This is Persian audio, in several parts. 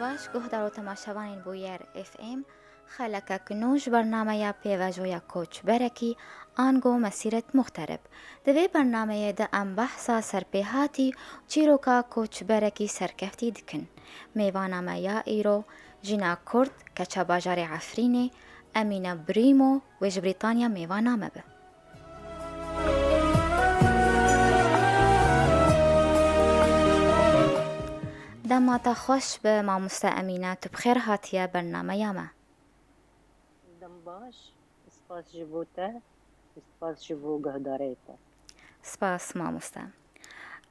باش گهدار و تماشاوان بویر اف ام خلک کنوش برنامه یا پیوجویا کوچ برکی آنگو مسیرت مخترب دوی برنامه ده ام بحثا سرپیهاتی چیروکا کوچ برکی سرکفتی دکن میوانامه یا ایرو جینا کرد کچا باجار عفرینه امینه بریمو ویج بریتانیا میوانامه به دماتا خوش به ماموستا امینه تو بخیر هاتیه برنامه یامه دم باش سپاس جبوته سپاس جبو گهداريته سپاس ماموستا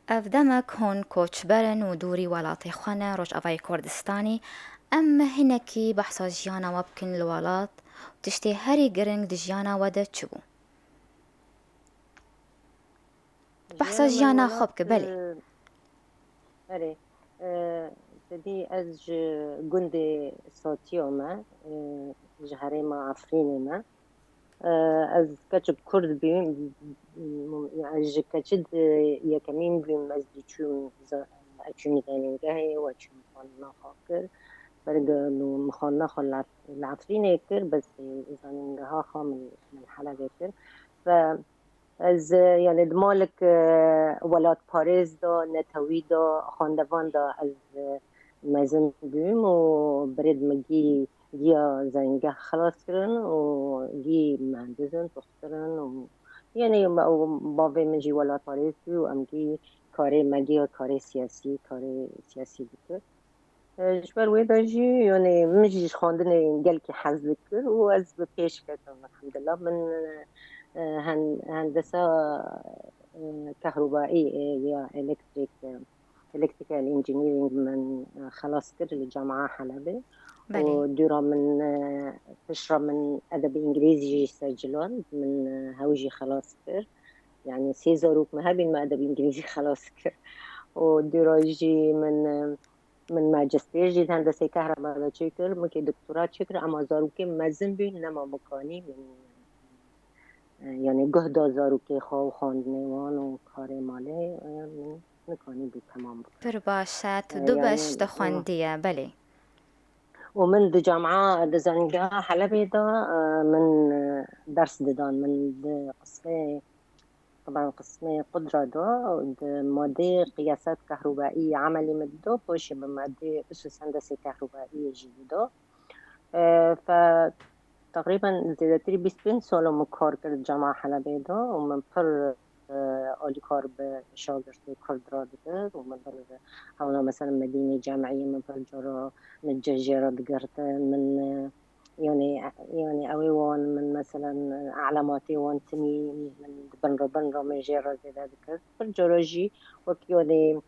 افدمك هون کوچ برن و دوری ولاتی خانه روش اوای کردستانی اما هنکی بحثا جیانا وبکن الولات و تشتی هری گرنگ دی جیانا وده چبو بحثا جيانا من جیانا ولات خوب که بله اري تدي از جندي صوتيو ما جهري ما عفريني ما از كتب كرد بيم از كتب يكمين بيم از ديشوم اچون زانينگاهي واچون مخانا خاكر برقلو مخانا خال العفريني كر بس زانينگاها خا من حلقة كر ف از یعنی دمالک ولات پاریز دا نتوی دا خاندوان دا از مزن بیم و برید مگی گیا زنگه خلاص کرن و گی مهندزن تخترن و یعنی باوی منجی ولات پاریز بی و امگی کاری مگی و کاری سیاسی بکر جبر وی داجی یعنی مجیش خواندن گل که حز بکر و از به پیش کردم الحمدلله من هندسة كهربائية يا إلكتريكال إنجينيرينج من خلاص كر الجامعة حلبة بله ودورة من فشرة من أدب إنجليزي سجلون من هوجي خلاص كر يعني سيزاروك مهابي ما أدب إنجليزي خلاص كر ودورة جي من ماجستير جيت هندسة كهرباء شكر ممكن دكتوراه شكر أما زاروكي مزن بي نما مكاني من یعنی گهدا زاروکی خواو خواندنوان و کار ماله من نکانی بود تمام بکر پر باشه تو دو بش يعني دخواندیه بله ومن دي جامعة دي زنجها حلبي دا من درس ددان من دي قسمي طبعا قسمي قدرة دا دي مادة قياسات كهربائية عملي مدو بوشي بمادة أسس هندسة كهربائية جديدة فتقريبا زي بيسبين سولو مكار كرد جامعة حلبي دا ومن بر آلی کار به شاگرد کرد را دکرد و من بر هونا مثلا مدینه جامعیه من بر جرا نجاجي را دقرت من يعني أوي وان من مثلا علاماتي وان تمي من بنرا من جيرا زي ذكر برجراجي وكيوني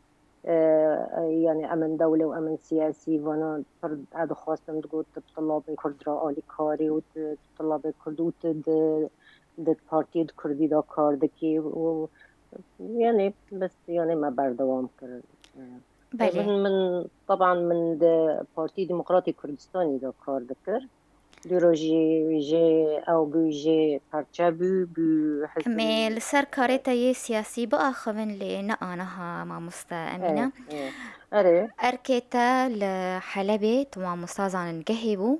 يعني أمن دولة وأمن سياسي وانا فرد هذا خواستم تقول طلاب كرد را آلی کاری و طلاب كرد و د پارتی کردی دا کار دکی و يعني بس يعني ما بردوام کرد بله من طبعا من د پارتی ديمقراطي كردستاني دا کار دکر دیرو جي او بو جي پرچه بو حزب امی لسر کارتا یه سیاسی با آخوین لی نه آنها ماموستا امینه ايه اره ارکیتا لحلبه تو ماموستا زانن گهیبو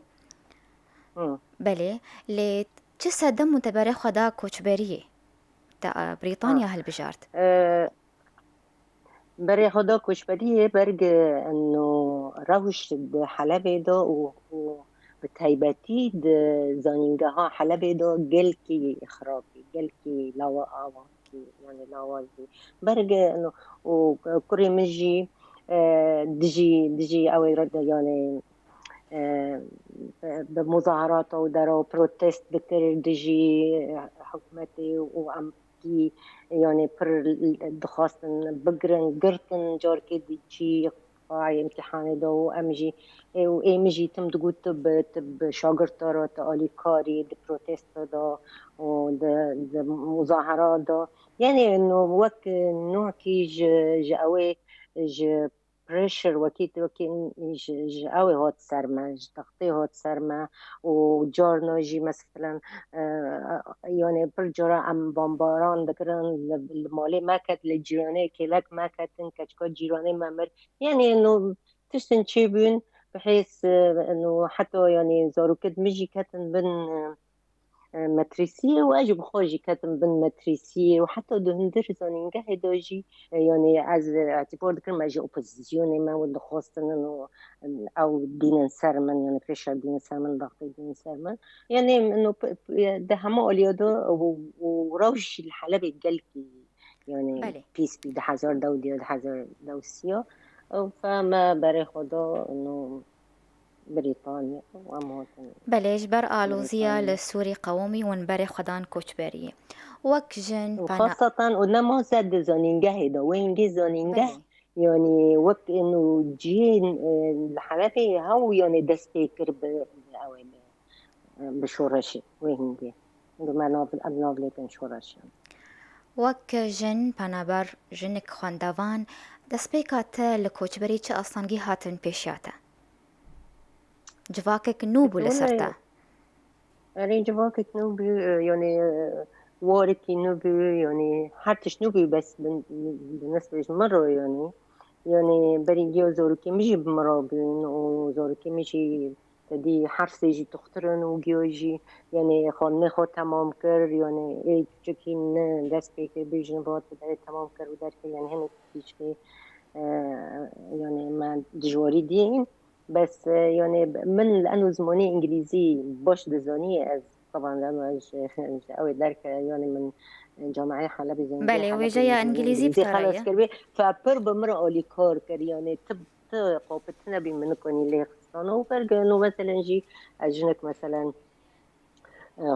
بله لی چه صدم متبره خدا کوچبریه تا اه بريطانيا هالبجارت بري خدا كشبريه برج انه روش د حلبة دا و بتايبتي د زانينجها حلبة دا جلكي خرابي جلكي لوا آواكي يعني لوازي برج انه وكوري مجي دجي او يرد يعني بمظاهرات او درو بروتست بكر دجي حكومتي وعم كي يعني پر دخواستن بگرن گرتن جار که دیچی قاعي امتحان دو امجي و امجي تم دقود تب شاگرد دارا تالي كاري د بروتست دا و د مظاهرات دا يعني انه وك نوع كي جاوي ج بريشر وكيت قوي هات سرما ضغطي هات سرما وجارنا جي مثلا يعني برجرا ام بامباران دكرن المالي ما كت للجيراني كلك ما كتن كشكا جيراني ممر يعني انه تشتن تشيبون بحيث انه حتى يعني زارو كد مجي كاتن بن ماتريسية واجب خوجي كاتم بن ماتريسية وحتى دو هندر زانين قاعد دوجي يعني از اعتبار ذكر ما جي اوبوزيسيوني ما ود خواستن انه او دين سرمن يعني فيشر دين سرمن ضغط دين سرمن يعني انه ده هما اليودو وروش الحلبة قلكي يعني بله بيس بي ده هزار دودي وده هزار دوسيا فما بري خدا انه بريطانيا وامهاتن بله جبر آلوزيا بريطانيا للسوري قومي ونبري خدان كوچبرية وك جن بنا وخاصة ونما زاد زانينجا هيدا وين جي زانينجا بله يعني وقت انه جين الحلبة هاو يعني دستيكر بشورشي وين جي بما نوفل أبنوفليتن شورشي وك جن بنا بر جنك خواندوان دسبيكات لكوچبري چه اصلانگي هاتن پیشیاتا جواكك نوبو لسرتا ولا رينج واقع نوبي يعني واركي نوبي يعني حتى نوبي بس بالنسبة مرة يعني بريجيو زوركي مجي بمرابين وزوركي مجي تدي حرس يجي تخترن وجيوجي يعني خانه خود تمام كر يعني ايه جكين دست بيكر بيجن بات بدأ تمام كر ودارك يعني هنك تيجي يعني ما دجوري دين بس يعني من لأنه زماني إنجليزي باش دزاني از طبعا لأنه أوي دارك يعني من جامعه حلب زنجي بله حلب ويجايا زماني انجليزي إنجليزي خلاص بطريقة كربي فبر بمرة أولي كار كر يعني تب قوبتنا بمن كوني ليه خصانه وفرق إنه مثلا جي أجنك مثلا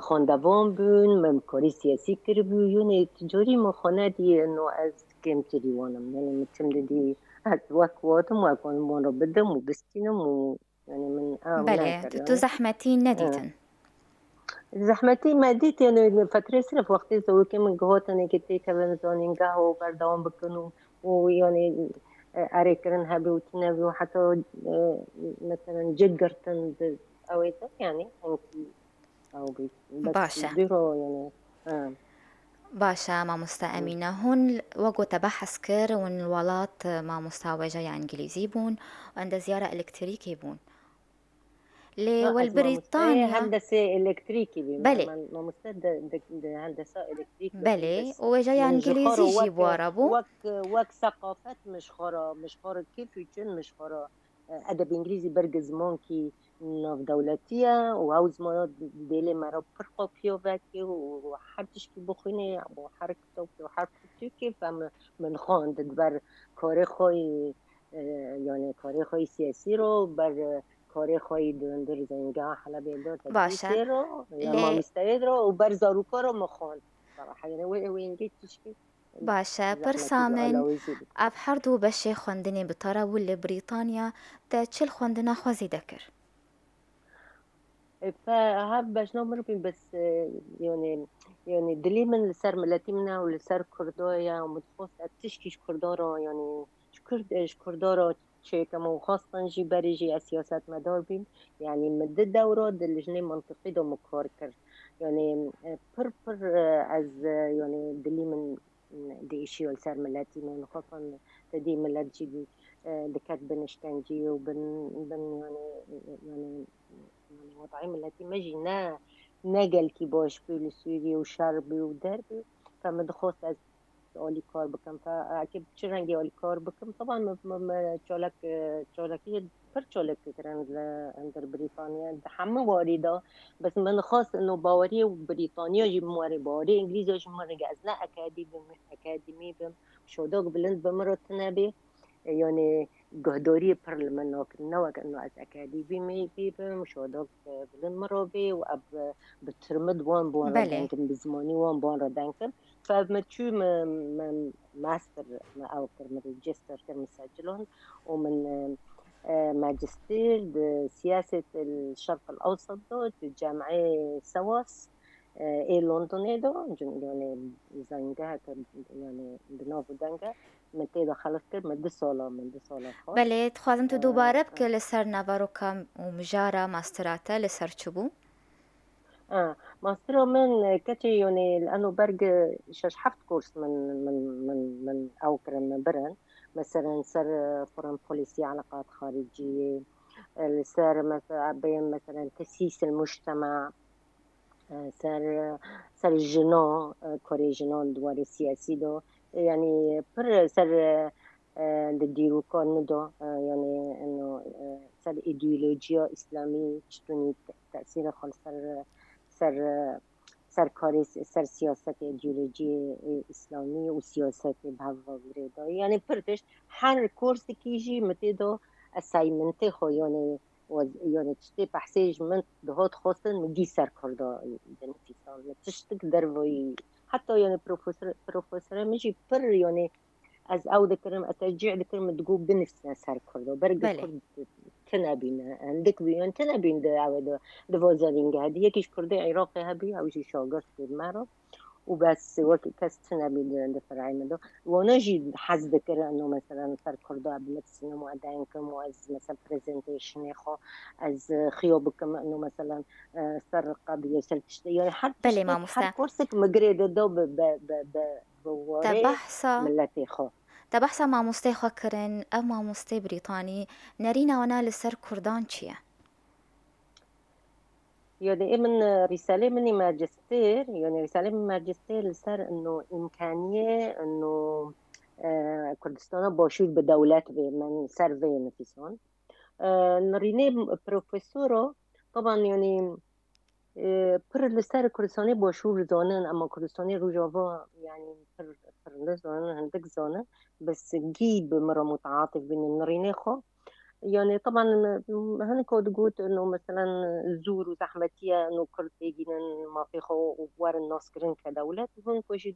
خواندوان بون ممکاری سیاسی کربو یعنی تجاری مخانه دی انه از کم تریوانم یعنی متم دی از وقواتم وکان من رو بدم و بستینم و يعني من بله ناكر تو يعني زحمتين آه. نديتن زحمتي ما ديت يعني فترة صرف وقتي سوي كم جهات أنا كتير كمان زانين قهوة وبردوام بكنو ويعني أريكرن هبي وتنبي وحتى مثلا جقرتن أويتك يعني أنتي أو بس باشا درو يعني باشا ما مستأمينة هون وقو تبحث كر ون الولات ما مستوى جاي انجليزي بون وعند زيارة الكتريكي بون لي از ما مستوى والبريطانيا هندسة إلكتريكي بما بله ما مستوى هندسة إلكتريكي بكن بله بس وجاي من انجليزي جخارة وك جيبواربو وك وك ثقافات مش خارة كيف يكون مش خارة أدب إنجليزي برجز مونكي ناف دولتية وهاو زمانات ديلي مرا برقو بيوفاكي وحرتش كي بخيني وحركتو وحركتو كيف من خان دبر كاري خوي يعني كاري خوي سياسي رو بر کاری خواهی در زنگاه حلبی دو باشا تدریسی رو یا ما لي مستعد رو و بر زاروکا رو مخوان صراحة يعني وين تشكي باشا زحمتي دي برسامن آلاويزي دي ابحردو بشي خوندني بطرا واللي بريطانيا تا تشل خوندنا خوزي دكر فهاب باش نمر بس يعني دلي من السر ملاتي منا والسر كردويا ومتخصص تشكيش كردارا يعني كردارا شيء كما وخاصة جي بريجي سياسات مدار بين يعني مدة دورة دلجنة منطقي دو مكاركر يعني بر از يعني دلي من دي إشي والسر ملاتي من خاصة تدي ملات جي دكات بنشتنجي وبن يعني وضعي التي مجينا نقل كي باش بي سوري وشربي ودربي فمدخوص از اولي كار بكم فاكيد شرنجي اولي كار بكم طبعا تشولك پر تشولك كرن عند بريطانيا ده همه واردة بس من خاص انه باوري بريطانيا جي مواري باوري انجليزي جي مواري جازنا اكاديمي بم شودوك بلند بمرة تنبي يعني قهدوري برلمان نوع انه از اكاديمي مي بيبم شودوك بلند مرابي واب بترمد وان بوان بله ردانكن بزماني وان بوان ردانكن فما تشو ماستر او كرم ريجستر كرم مسجلون ومن ماجستير بسياسة الشرق الأوسط دو جامعة سواس اي لندن دو يعني زنجها يعني بنوفو دنجا من تيدا خلص كر من دو سالا خاص بله تخوازم تو دوباره بك لسر نافاروكا ومجارة ماستراتا لسر چبو ماستر من كتي يعني لأنه برج شاش حفت كورس من أو كرم من برن مثلا سر فورن بوليسي علاقات خارجية لسر مثلا تسييس المجتمع، سر الجنان كوري جنان دوار السياسي دو يعني بر سر ديرو كون دو يعني انه سر ايديولوژيا اسلامي شتوني تأثير خال سر سر کاری سر سیاست ایدئولوژی اسلامی و سیاست بهوا گریدا یعنی پرتش هر کورسی کیجی متیدو اسایمنت خو یعنی تشتی بحثیج من دهات خواستن مگی سر کرده دنفیسان تشتک دروی حتی یعنی پروفسور میجی پر یعنی از او دکرم اترجع دکرم تقول بنفسنا سر کرده برگ بله کرد تنابين عندك بيان تنابين ده عود دوازالين هذه يكيش كردي عراقي هبي أو شي شاقر في المعرض وبس وقت كاس تنابين ده فرعي مدو ونجي حز ذكر إنه مثلا سر كردا بنفسنا معدينكم وأز مثلا برزنتيشن يخو أز خيوبكم إنه مثلا سر قضية سر تشتي يعني حر بله تشتك حر مامۆستا كورسك مجرد دو بوري تبحثا ملتي خو تبحثا مامۆستای خۆ کردن ئەو مامۆستای بریتانی نەرینەوەنا لەسەر کوردان چییە؟ يعني من رسالة مني ماجستير يعني رسالة من ماجستير لسر إنه إمكانية إنه كردستان باشور بدولات في من سر في نفسهم نريني بروفيسورو طبعا يعني پر لسر کردستانی باشور زانن اما کردستانی روجاوا يعني پر لزانن هندك زانن بس جيب مرة متعاطف بين النريني خو يعني طبعا هن كود قلت انه مثلا زور وزحمتية انه كل تيجينا ما في خو وار الناس كرين كدولة هن كوشي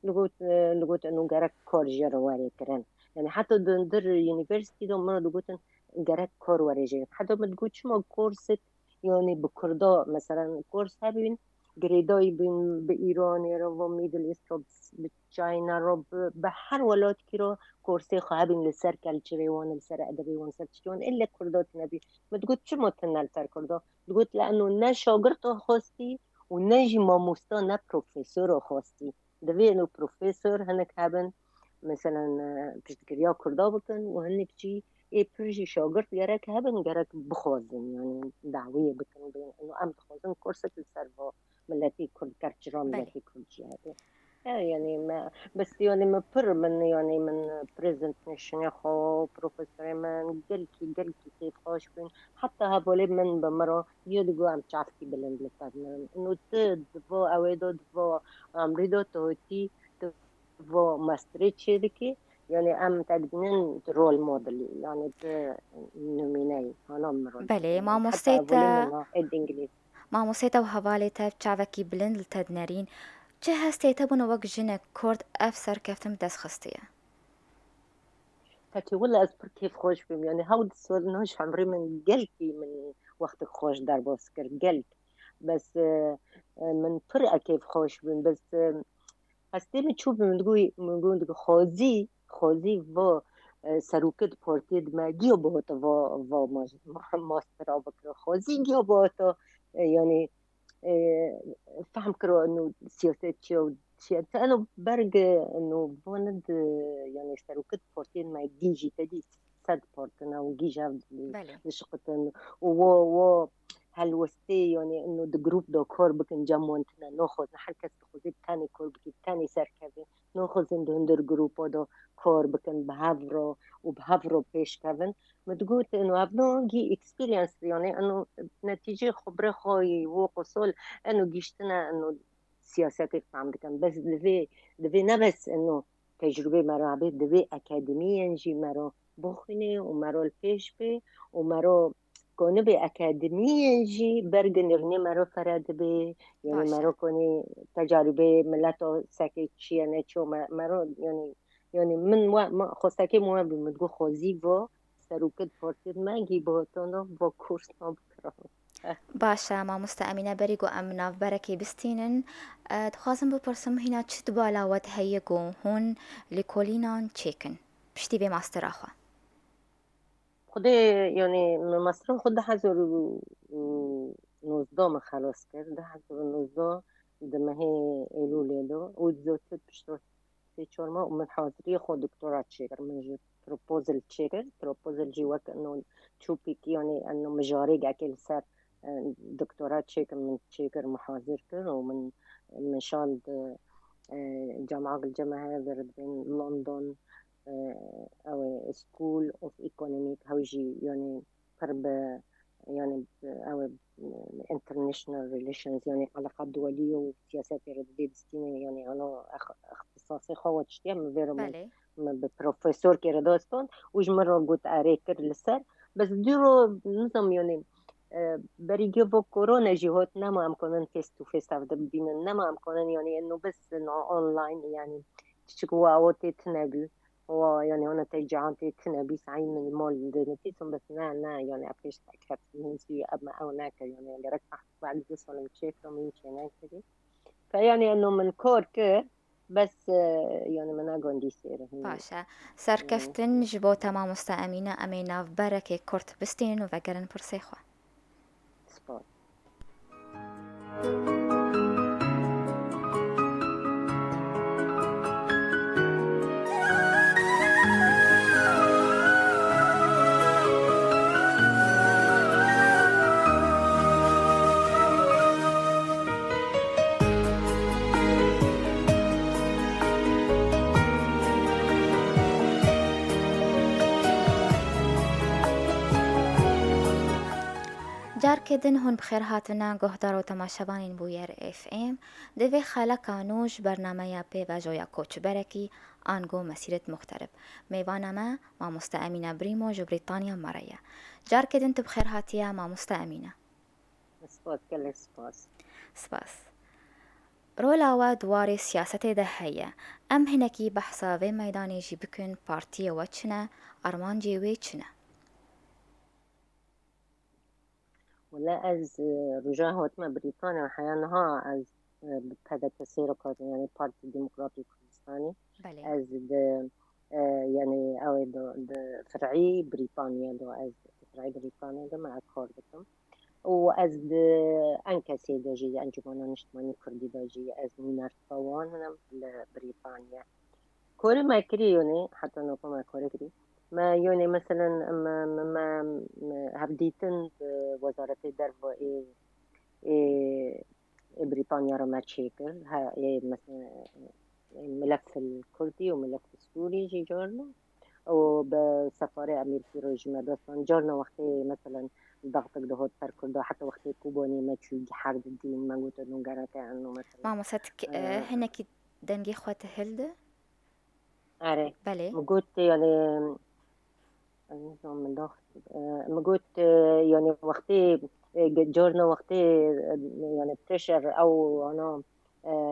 دقوت انه جرك كور جر واري كرن يعني حتى در يونيفرسيتي دو مرة دقوت جرك كور واري جر حتى ما تقول شو ما كورس يعني بكردا مثلا كورس هبين جريداي بين بإيران رو ميدل إيست رو بتشاينا رو بحر ولات كيرو كورسي خابين لسر كالتشري وان لسر أدبي وان سر تشتون إلا كردات نبي ما تقول شو ما تنال تر كردا تقول لأنه نا شاگرد خواستي ونجي ما مستا نا بروفيسور خواستي دبي إنه بروفيسور هنك هبن مثلا بتذكر كردا بكن وهنك شي ايه برجي شاگرد گرک هبن گرک بخوازن يعني دعوية بكن بين انه ام تخوازن كورسة السرفا ملتي كل كرتجرا بله ملتي كل جهة يعني ما بس يعني ما بر من يعني من بريزنتيشن يا خو بروفيسور من قلكي كيف خوش بين حتى هبولي من بمرة يدقوا عم تعرفي بلند لتادنا انه تدفو اويدو دفو امريدو توتي دفو ماستريتشي دكي يعني ام تقدنين رول موديل يعني نميني انا مرول بله يعني حتى اولي مامۆستێتە منها اد انجليز مامۆستێتە و هەواڵێتە چاوەکی بلند لە تەدنەرین چه هەستێتە بوون وەک ژنە کورد ئەف سەرکەفتم دەستخستیە تاكي ولا أذكر كيف خوش بهم يعني هاود السؤال نوش عمري من قلتي من وقتك خوش دار بوسكر قلت بس من فرقة كيف خوش بهم بس هستي تشوف من تقول خوزي و سروكت بورتيد ما جيو بوتا و ماستر بكرو خوزي جيو بوتا يعني فهم كرو انه سياسات شيء انا برج انه بوند يعني اشتركت بورتين ما جيجي تدي ساد بورتنا وجيجا بله لشقتن و هل وستي يعني انه الجروب دو كور بكن جامو انتنا ناخذ نحركز تخذ الثاني كور بكي الثاني سركبه ناخذ هندر جروب دو كور بكن بهافرو بيش كافن ما تقول انه ابنو جي اكسبيرينس يعني انه نتيجه خبره خوي وقصول انه جيشتنا انه سياسات عم بكن بس دفي نبس انه تجربه مرا بيت دفي اكاديميا نجي مرا بخني ومرا البيش بي ومرا كوني بأكاديمية نجي برج نغني مرا فراد بي يعني باشە مرا كوني تجاربه ملاتو ساكي تشيانه شو مرا يعني من ما خواستكي مو بمدگو خوزي و سروكت پورتید من گی بهتانو با کورس نبکرم باشە مامۆستا ئەمینە بەریگ و ئەم ناوبەرەکەی بستینن دخوازم بپرسم هینا چت بالاوەت هەیە گۆ هون لە کۆلینان چێکن پشتی بێ ماستەراخوا خود يعني من مصر خود 2019 خلاص کرد 2019 دمه ايلول دو و زوت بشتو سي شورما ومن حاضري خو دكتوراه تشيكر من جي بروبوزل تشيكر بروبوزل جي وقت انه تشوبيك يعني انه مجاري اكل سر دكتوراه تشيكر من تشيكر محاضر كر ومن من شال جامعة الجامعة برد بين لندن أو سكول أوف إيكونوميك هوجي يعني قرب يعني أو international relations يعني علاقات دولية وسياسات ردستيني يعني أنا اختصاصي خوات شتيم فيرو بله بروفيسور كيردوستون وش مرة قلت أريكر لسر بس ديرو نظام يعني بريجي بو كورونا جيهوت نما أمكنن فيس تو فيس أفضل بين نما أمكنن يعني إنه بس إنه أونلاين يعني تشكوا أوتي تنبي هو يعني أنا تيجي تنبي سعي من المول دنتيسم بس نا يعني أبيش تأكد من سوي أما أو ناك يعني اللي ركح بعد جسم المشيك ومين شيء كذي فيعني إنه من كور بس يعني من أقول دي سيره باشە سەرکەفتن ji بۆ تەمامۆستا ئەمینە ئەمەی ناوبەرێکی کورت بستێن و vەگەرن پرسێخوا سپاس جارکردن هون بخێر هاتنە گۆهدار و تەماشەبانین بوویەر FM دەوێ خەلەکانوش بەرنامەیە پێڤژۆیە کۆچبەرێکی ئانگۆ مەسیرت مختلف میوانەمە مامۆستا ئەمینە بریمۆ ji بریتانیا مەڕەیە جارکردن tu بخێر هاتیە مامۆستا ئەمینە سپاس كل سپاس سپاس ڕۆلاوە دووارێ سیاسەتێدا هەیە ئەم هینەکی بەحسا vê مەدانێژی بکن پارتیەوە چنە ئەرمانجێ wê چنە ولا از رجاء هوتما بريطانيا حيانها از بهذا تسير يعني بارتي ديمقراطي كردستاني بله از يعني او فرعي بريطانيا دو از فرعي بريطانيا دو مع كوردكم وأز أنكسي داجي أنجمنا نجتماني كردي داجي أز مينار طوان هنا بريطانيا كوري ما كري يوني حتى نوكو ما كوري كري ما يوني مثلا ما هبديتن بوزارة الدرب إيه بريطانيا رما تشيكر ها مثلا الملف الكردي وملف السوري جي جورنا وبسفارة أمريكي روج مدرسة جورنا وقتي مثلا ضغطك دهوت بر كردا حتى وقتي كوبوني ما تشوي حرب الدين ما قلت إنه قرأت عنه مثلا مامۆسەت هینەکی دەنگی خواتە هێلدە أري بەلێ قلت يعني نظام من ضغط قلت يعني وقتي جورنا وقتي يعني بريشر أو أنا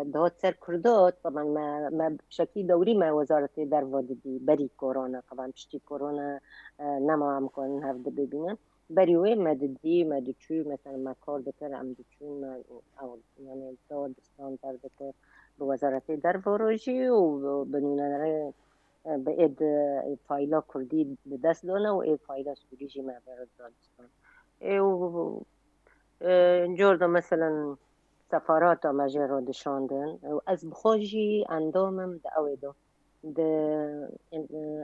دهوت سر كردات طبعا ما بشكل دوري ما وزارة درفا دي بري كورونا طبعا بشتي كورونا نما ممكن هفد ببينا بري وين ما ددي ما دتشو مثلا ما كور دكر عم دتشو ما أو يعني دور دستان در دكر بوزارة درفا روجي وبنونا بقيت فايلا كردي بدست دانا و فايلا سوري جي ما برد دانستان جوردا مثلا سفارات مجرى دشاندن و از بخوجي اندامم دا اويدو دا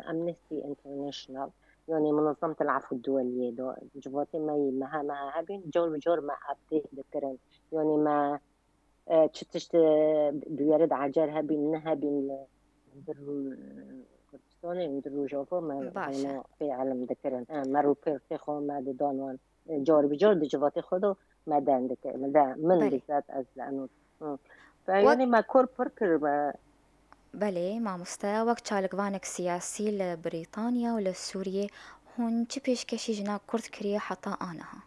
امنستي انترناشنال يعني منظمة العفو الدولية دو جواتي ما هبين جور بجور ما ابديت ذكرن يعني ما تشتشت بيرد عجر هبين نهبين كردستان يندرو جافا ما باشە هنا في عالم ذكرن مرو بيرتي خو ما دانوان جار بجار دجواتي خودو ما دان ذكر من بەلێ بالذات از لأنه وەک فيعني ما كور بركر ما بەلێ مامۆستا وەک چالکوانێک سیاسی لە بریتانیا و لە سووریێ هون چ پێشکەشی ژنا کورد کریە حتا ئانەها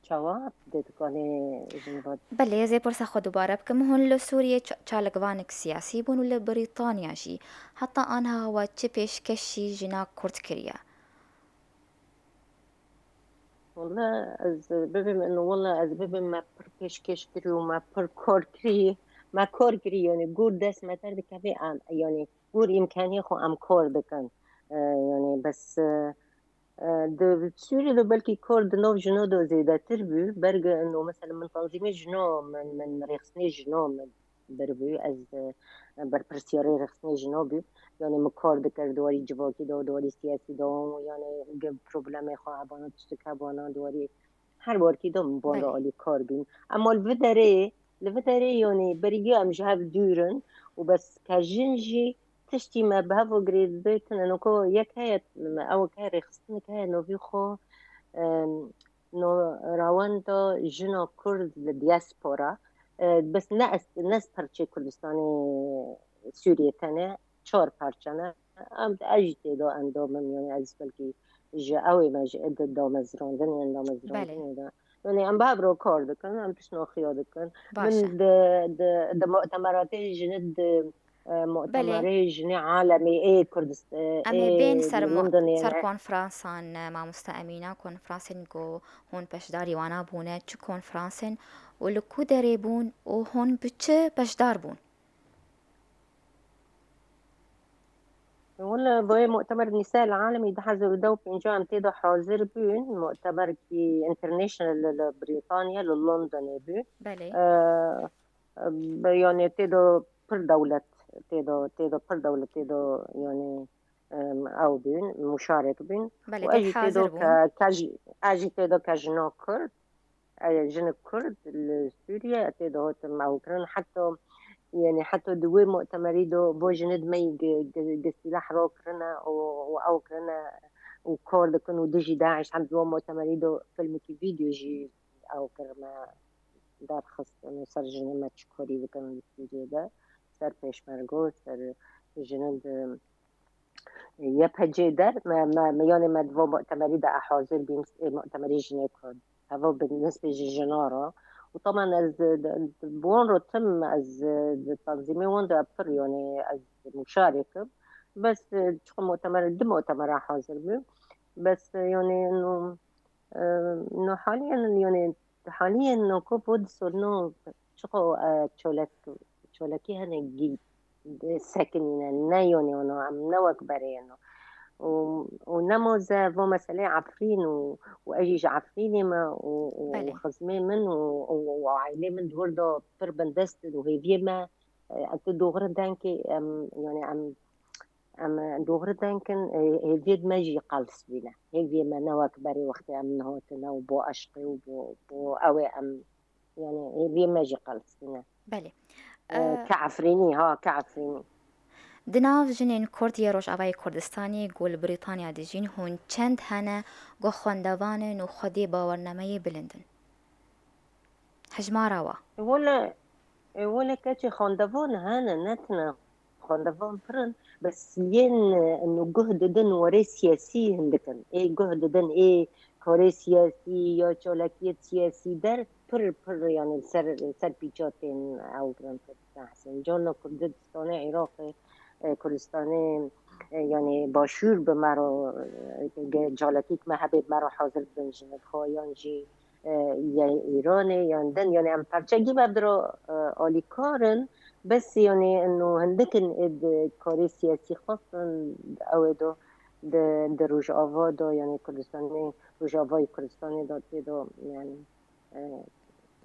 جواب دتكوني جنبات بەلێ زێ پرسە خۆ دووبارە بکەم هون لە سووریە چالکوانێک سیاسی بوون و لە بریتانیاشی حتا ئانهاوە چ پێشکەشی ژنا کورد کریە والله از ببین انه والله از ببین ما پر پیشکش کری و ما پر کار کری ما کار کری يعني گور دست متر دکبه يعني گور امکانی خو ام کار دکن يعني بس د سوري دو بلكي كور دنوف جنو دو زيادة تربو برجع انه مثلا من تنظيم جنو من رئيسني جنو من بربی از بر پرسیاره رخصنی جنوبی یعنی مکار دکر دواری جواکی دواری سیاسی دو یعنی گب پروبلم خواه بانا تشتک بانا دواری هر بار کی دم بالا بله علی کار بین اما الفدري یعنی بريجي ام جهاز دورن وبس كجنجي تشتي ما بهافو جريد بيتن انه كو يك هي او كاري خصنك هي نو بيخو نو راوندو جنو كرد الدياسبورا بس ناس پرچه کردستانی سوریه تنه 4 پرچانه ام اجتی دو اندامم یعنی از بلکی جا اوی ما جا اد دامزراندن یعنی بله دامزراندن یعنی ام بابرو کار دکن ام تشنو خیار دکن من باشه د مؤتمرات جند بله مؤتمرات جن عالمي اي كردستان امی بین اي لندن سر يعني کنفرانسان ما مستأمینا کنفرانسن گو هون پشداری وانا بونه چه کنفرانسن و لکو داری بون و هون بچه پشدار بون ولا باي مؤتمر النساء العالمي ده حزر دو بينجو عم تيدا حاضر بين مؤتمر كي انترناشنال بريطانيا لندن بي بله آه يعني تيدا پر دولة تيدا پر دولة تيدا يعني او بين مشارك بين بله دید واجي حاضر تيدا بون كاجي اجي تيدا كجنا كرد جن كرد السوريا تيدا هوتم او كرن حتى يعني حتى دوي مؤتمري دو بوجند مي سلاح رو كرنا او كرنا وكور دكن ودجي داعش عم دو مؤتمري دو فيلم كي فيديو جي او كرما دار خص انه سر جنما تشكوري دكن الفيديو ده سر بيشمرگو سر جند يبهجي در ما يعني ما دو مؤتمري ده حاضر مؤتمري جنيكود هذا بالنسبة للجنارة وطبعا از بون رو تم از تنظيمي وين ده أبطر يعني از مشاركة بس تكون مؤتمر دم مؤتمر حاضر بي بس يعني انه حاليا يعني حاليا انه كوبود صرنا شقو تشولكي هنجي ساكنين نايوني ونو عم نوك برينو ونموذج مثلا عفرين واجيج عفريني ما بله وخزمي من وعائلة من دور دو تربن دست وهي فيما أنت دوغر دانكي يعني أم دوغر دانكن هي فيد ماجي قالس بينا هي فيما نواك بري وقت أم نهوتنا وبو أشقي وبو أوي أم يعني هي فيما ماجي قالس بينا بله كعفريني ها كعفريني دناف جنین کرد یه روش آوای کردستانی گل بریتانیا دیجین هون چند هنه گو خواندوان و خودی باورنامه بلندن حجما روا ولا كاتشي خاندافون هانا نتنا خاندافون برن بس ين انه جهد دن وري سياسي هندكن ايه جهد دن ايه كوري سياسي يا شولكية سياسي در پر يعني سر بيجاتين او برن تحسن جانا كردستاني عراقي كردستاني يعني باشور بمرا جالكيك ما حبيب مرا حاضر بنجنب خوايان جي يعني إيراني يعني دن يعني عم برشاقي ببدرو آلي كارن بس يعني إنه هندكن إد كاري سياسي خاصة أو د روجافا دو يعني كردستاني روجافاي كردستاني دو تيدو يعني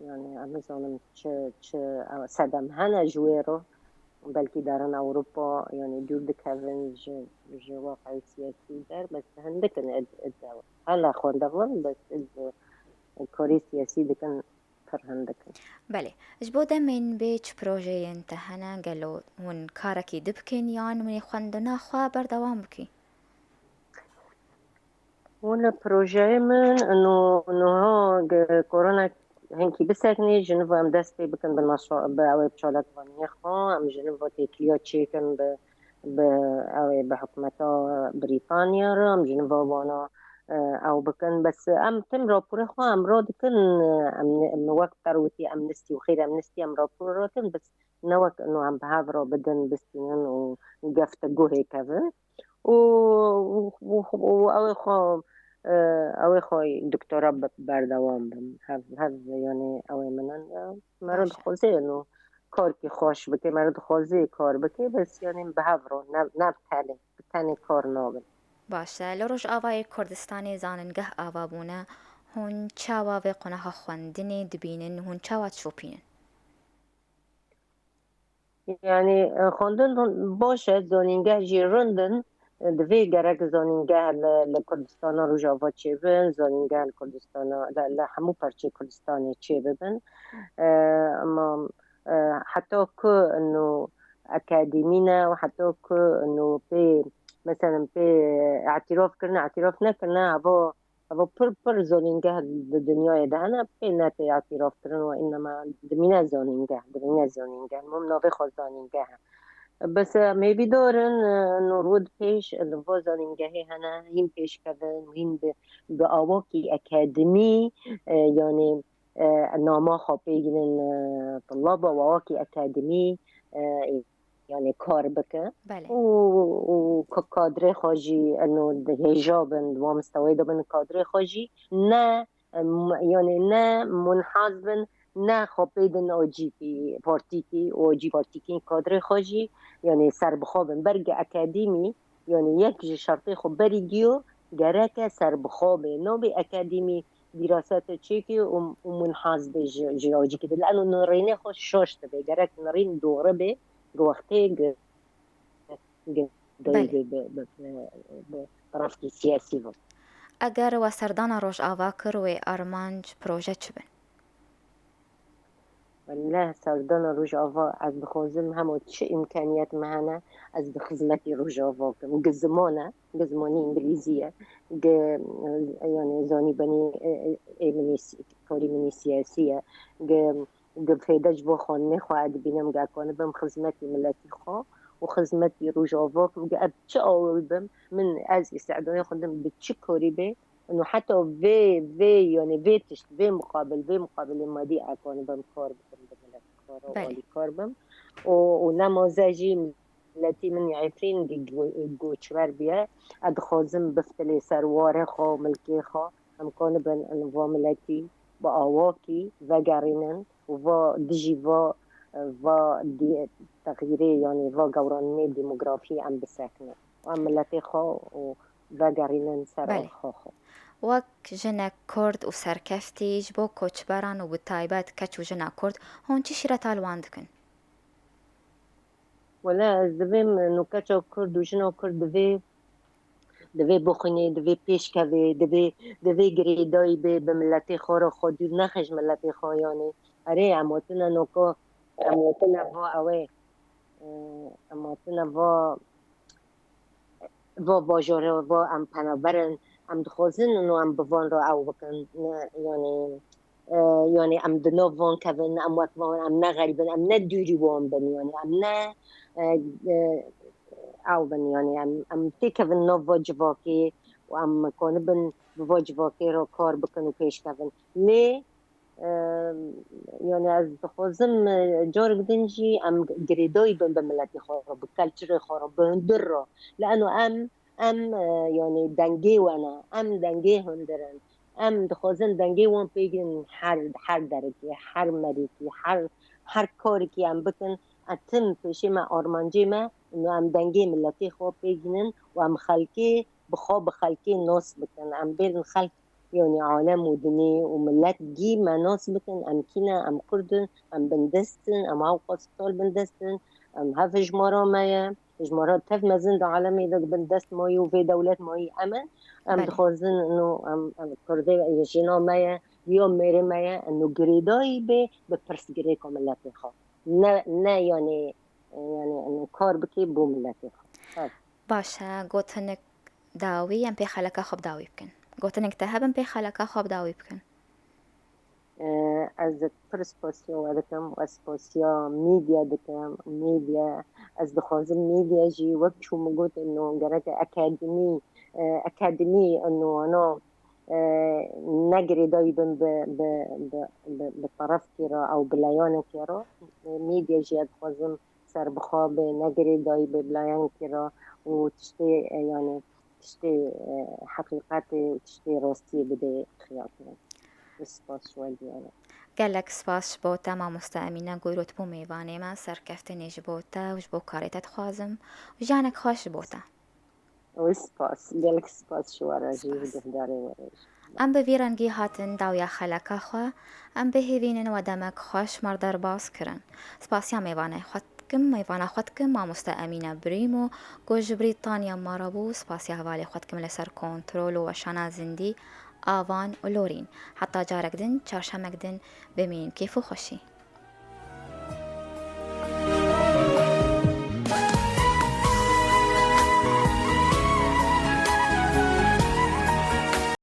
يعني عم زانم چه سدم هنا جويرو بلكي دارن أوروبا يعني دور دكافن جو واقعي سياسي در بس هندكن إد هلا خوندفن بس إد کاری سیاسی دکن فرهنگ دکن بله جبوده من بیچ پروژه انتهنه گلو هون کارکی دبکن یان من خواندنا خواه بردوام بکی ولا بروجي من انه ها كورونا هنكي بسكني جنوب ام دستي بكن بالمشروع باوي بشولك فانيخو ام جنوب تيكليو تشيكن ب اوي بحكومة بريطانيا ام جنوب وانا او بكن بس ام تم رابور خو ام رود كن ام وقت تروتي امنستي وخير امنستي ام رابور روتن بس نوك انه عم بهافرو بدن بستين وقفت جوهي كذا و اوی خوای دکترا بردوام بم هف یعنی اوی منن مرد باشه خوزه نو کار که خوش بکه مرد خوزه کار بکه بس یعنی به هف رو نب تنی کار نابن باشه لروش آوای کردستانی زاننگه آوا بونه هون چاوا و قناها خواندنی دبینن هون چاوا چوپینن يعني خواندن باشه زانینگه جی رندن دوی گرک زانینگه لکردستان روژاوا چه بن زانینگه لکردستان لحمو پرچه کردستان چه ببن اما حتی که انه اکادیمینا و حتی که انه پی مثلا پی اعتراف نکرنا هوا پر زانینگه دنیای ده انا پی نتی اعتراف کرن و انما دمینه زانینگه المهم ناوی خود زانینگه بس میبی دارن نورود پیش الوا زانینگهی هنه هیم پیش کردن هیم به آواکی اکادمی یعنی ناما خواب بگیرن طلاب و آواکی اکادمی يعني کار بکه بله و کادر خواجی انو هجابن و مستوی دابن کادر خواجی نه يعني نه منحازبن نه خاپیدن او جی پی پارتیکی او جی پارتیکی کادر خواجی يعني سربخوابن برگ اکادمی يعني یک شرطی خوب بری گیو گرک سربخوابه نو به اکادمی دراسات تشيكي ومنحاز بجيولوجي كده لانه نرينه خوش شوشت به گرك نرين دوره به روحتي بله طرف سياسي اگر و سردان روش آوا کر و ارمانج پروژه چه بن والله سردان روجافا از بخوزم همو چه امکانیت معنا از بخدمتي روجافا كم قزمانة قزماني انجليزية يعني زاني بني مني كوري مني سياسية فيداج بو خانه خواهد بینم گاکانه بم خدمتي ملتي خوا وخدمتي روجافا بقى چه اول بم من از استعدادي خدم بچه كوري به انه حتى في يعني في تشت في مقابل مادي اكون بم كار بكم بملك كار بله والي كار بم ونموذجي التي من يعرفين جوشور بيا ادخازم بفتلي سرواره خو ملكي خو هم كون بن انظام التي بأواكي وقارنن و دجي و دي تغييري يعني و قوراني ديموغرافي ام بساكنه وام التي خو وقارنن سر بله خو وک جنک کرد و سرکفتیج بو کوچبران و بتایبت کچ و جنک کرد هون چی شیرت آلوان دکن ولا دبیم نکات کرد و جنا کرد دوی بخونی دوی پیش کوی دوی گریدایی به ملت خور خودی نخش ملت خوایانی اره اماتنا نکا اماتنا وا اوه اماتنا وا باجاره وا ام پنابرن ام دخوزن انو ام بوان را او بکن یعنی يعني ام دنو وان كفن ام وقت وان ام نه غريبا ام نه دوری وان بن يعني ام نه او بن يعني ام تي كفن نو واجواكي وام كون بن واجواكي رو کار بکن و پیش کفن لي يعني از دخوزم جار بدنجي ام جريدوي بن بملتي خورو بكالتشر خورو بندر رو لانه ام يعني دنگي وانا ام دنگي هندرن ام دخوازن دنگي وان بيجن هر درجه هر مریکی هر کاری که ام بکن اتم پیشی ما آرمانجی ما انه ام دنگي ملتي خواب بيجنن و ام خلقي بخواب خلقي ناس بکن ام بين خلق يعني عالم ودني وملات جي ما ناس بكن ام كينا ام كردن ام بندستن ام عوقات طول بندستن ام هفج مرا مايا جمارات تف مزن دا عالمي دا بندست ماي وفي دولات ماي امن ام بله دخوزن انه ام كردي يجينا مايا اليوم ميري مايا انه جريداي بپرس جري ملاتي خوا نه يعني انه كار بكي بو ملاتي خوا باشه گوتنک داوی ام پی خلکا خوب داوی بکن گوتنک تهب ام پی خلکا خوب داوی بکن از پرسپاسیون دکم و اسپاسیا میدیا دکم میدیا از دخوازم میدیا جی وقت شو مقول انه جرك اكاديمي انه انا نجري دايما بالطرف كيرا او بلايان كيرا ميديا جي ادخوازم سر بخاب نجري دايما بلايان كيرا وتشتي يعني تشتي حقيقتي وتشتي راستي بدي خياطنا سپاس والدیانه گلک سپاس بوتا ما مستأمینه گویروت بو میوانه ما سرکفت نیج بوتا وش بو کاریتت خوازم و جانک خوش بوتا و سپاس گلک سپاس شوارا جی و سپاس گهداره وراج ام به ویرنگی هاتن داویا خلکا خوا ام به هیوینن و دمک خوش مردر باز کرن سپاس یا میوانه خود خودكم ميفانا خودكم ما مستأمينة بريمو جوج بريطانيا مارابو سباسي هوالي خودكم لسر كنترول وشانا زندي آفان ولورين حتى جارك دن چارشمك دن بمين كيفو خوشي.